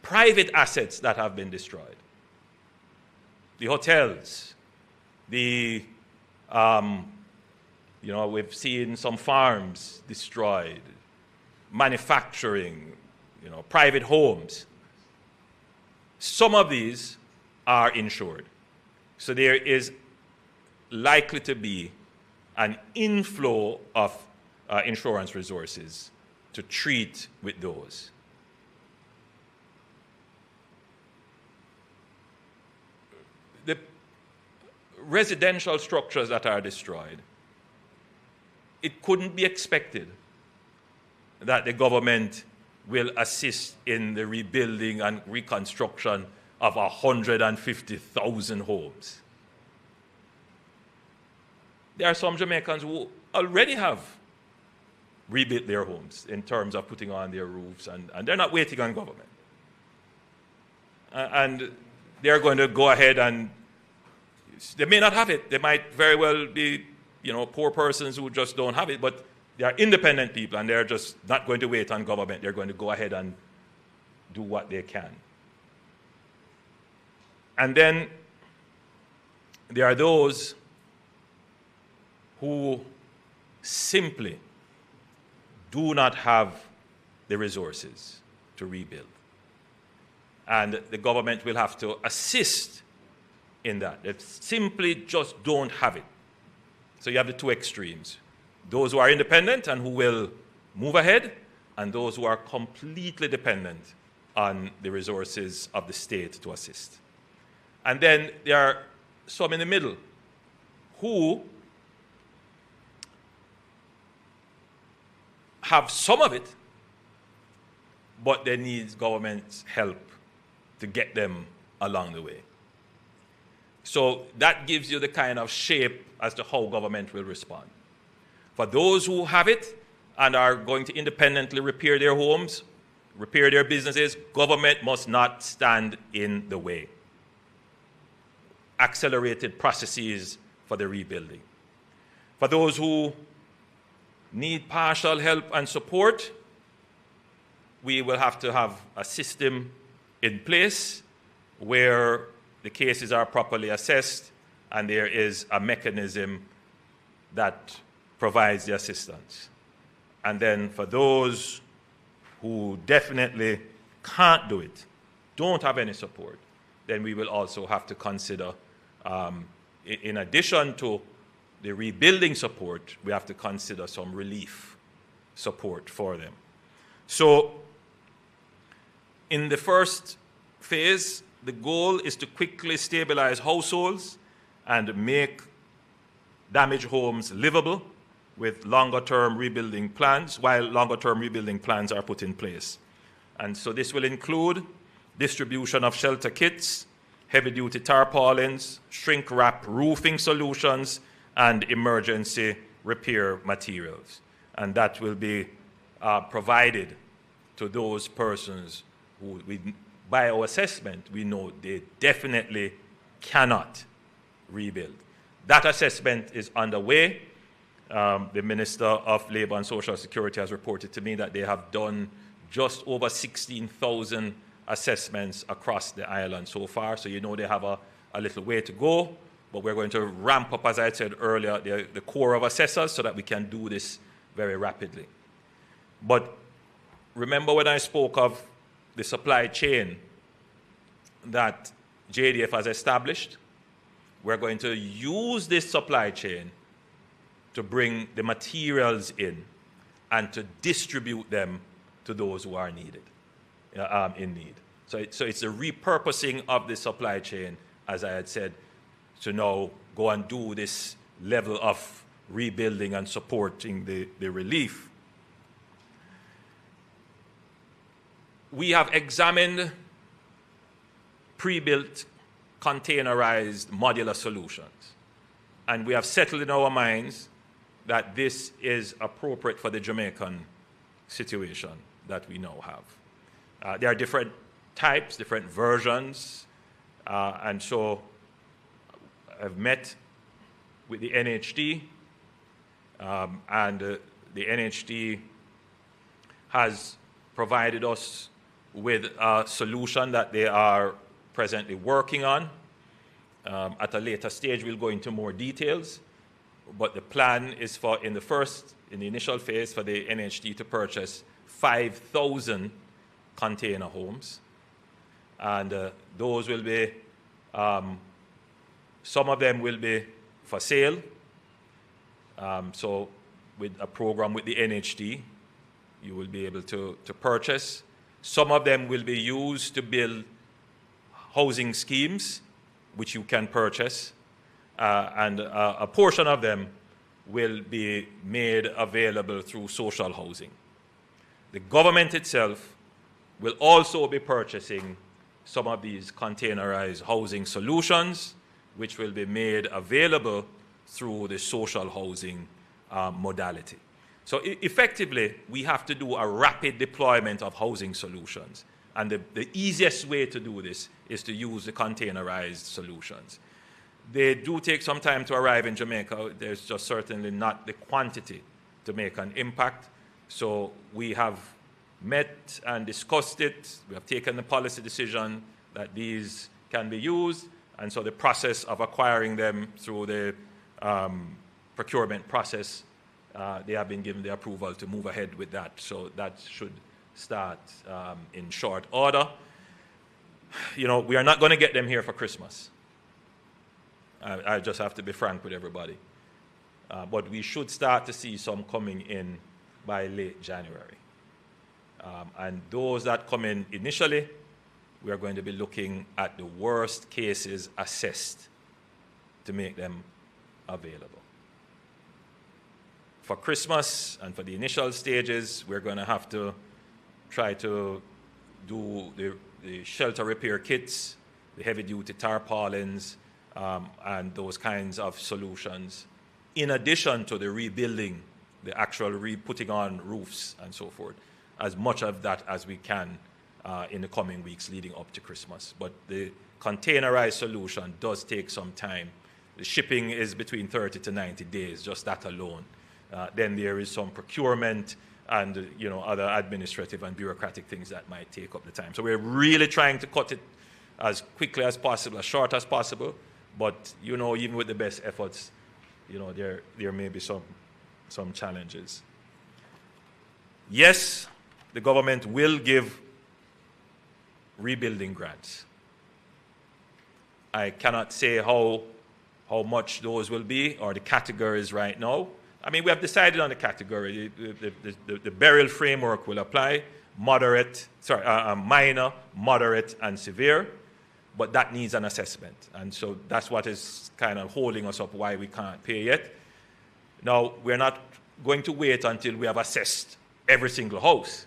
private assets that have been destroyed. The hotels, we've seen some farms destroyed, manufacturing, private homes. Some of these are insured. So there is likely to be an inflow of insurance resources to treat with those. The residential structures that are destroyed, it couldn't be expected that the government will assist in the rebuilding and reconstruction of 150,000 homes. There are some Jamaicans who already have rebuilt their homes in terms of putting on their roofs, and they're not waiting on government. And they're going to go ahead and they may not have it. They might very well be, poor persons who just don't have it, but they are independent people and they're just not going to wait on government. They're going to go ahead and do what they can. And then there are those who simply do not have the resources to rebuild. And the government will have to assist in that. They simply just don't have it. So you have the two extremes. Those who are independent and who will move ahead, and those who are completely dependent on the resources of the state to assist. And then there are some in the middle who have some of it, but they need government's help to get them along the way. So that gives you the kind of shape as to how government will respond. For those who have it and are going to independently repair their homes, repair their businesses, government must not stand in the way. Accelerated processes for the rebuilding. For those who need partial help and support, we will have to have a system in place where the cases are properly assessed and there is a mechanism that provides the assistance. And then for those who definitely can't do it, don't have any support, then we will also have to consider, in addition to the rebuilding support, we have to consider some relief support for them. So in the first phase, the goal is to quickly stabilize households and make damaged homes livable with longer-term rebuilding plans, while longer-term rebuilding plans are put in place. And so this will include distribution of shelter kits, heavy-duty tarpaulins, shrink-wrap roofing solutions, and emergency repair materials. And that will be provided to those persons who, by our assessment, we know they definitely cannot rebuild. That assessment is underway. The Minister of Labour and Social Security has reported to me that they have done just over 16,000 assessments across the island so far. So they have a little way to go, but we're going to ramp up, as I said earlier, the core of assessors so that we can do this very rapidly. But remember when I spoke of the supply chain that JDF has established? We're going to use this supply chain to bring the materials in and to distribute them to those who are needed, in need. So it's a repurposing of the supply chain, as I had said, to now go and do this level of rebuilding and supporting the relief. We have examined pre-built, containerized modular solutions, and we have settled in our minds that this is appropriate for the Jamaican situation that we now have. There are different types, different versions, and so I've met with the NHD, and the NHD has provided us with a solution that they are presently working on. At a later stage, we'll go into more details, but the plan is for, in the initial phase, for the NHD to purchase 5,000 container homes. And those will be, some of them will be for sale. So with a program with the NHD, you will be able to purchase. Some of them will be used to build housing schemes, which you can purchase. And a portion of them will be made available through social housing. The government itself will also be purchasing some of these containerized housing solutions, which will be made available through the social housing modality. So effectively, we have to do a rapid deployment of housing solutions. And the easiest way to do this is to use the containerized solutions. They do take some time to arrive in Jamaica. There's just certainly not the quantity to make an impact. So we have met and discussed it. We have taken the policy decision that these can be used. And so the process of acquiring them through the procurement process, they have been given the approval to move ahead with that. So that should start in short order. You know, we are not going to get them here for Christmas. I just have to be frank with everybody. But we should start to see some coming in by late January. And those that come in initially, we are going to be looking at the worst cases assessed to make them available. For Christmas and for the initial stages, we're going to have to try to do the shelter repair kits, the heavy-duty tarpaulins, and those kinds of solutions, in addition to the rebuilding, the actual putting on roofs and so forth, as much of that as we can in the coming weeks leading up to Christmas. But the containerized solution does take some time. The shipping is between 30 to 90 days, just that alone. Then there is some procurement and other administrative and bureaucratic things that might take up the time. So we're really trying to cut it as quickly as possible, as short as possible. But even with the best efforts, there may be some challenges. Yes, the government will give rebuilding grants. I cannot say how much those will be or the categories right now. I mean, we have decided on the category. The burial framework will apply: minor, moderate, and severe. But that needs an assessment. And so that's what is kind of holding us up, why we can't pay yet. Now, we're not going to wait until we have assessed every single house.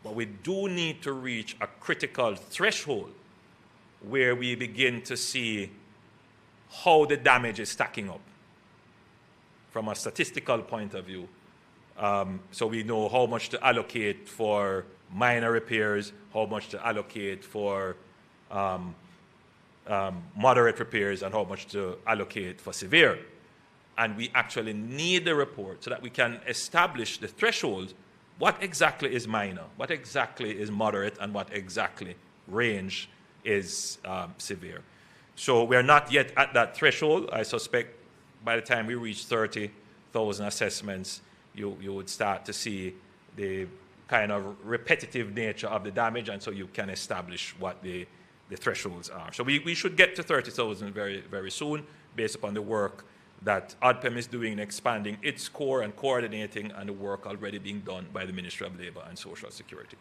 But we do need to reach a critical threshold where we begin to see how the damage is stacking up from a statistical point of view. So we know how much to allocate for minor repairs, how much to allocate for moderate repairs, and how much to allocate for severe. And we actually need the report so that we can establish the threshold. What exactly is minor? What exactly is moderate? And what exactly range is severe? So we're not yet at that threshold. I suspect by the time we reach 30,000 assessments, you would start to see the kind of repetitive nature of the damage, and so you can establish what the thresholds are. So we should get to 30,000 very, very soon, based upon the work that ODPEM is doing in expanding its core and coordinating, and the work already being done by the Ministry of Labour and Social Security.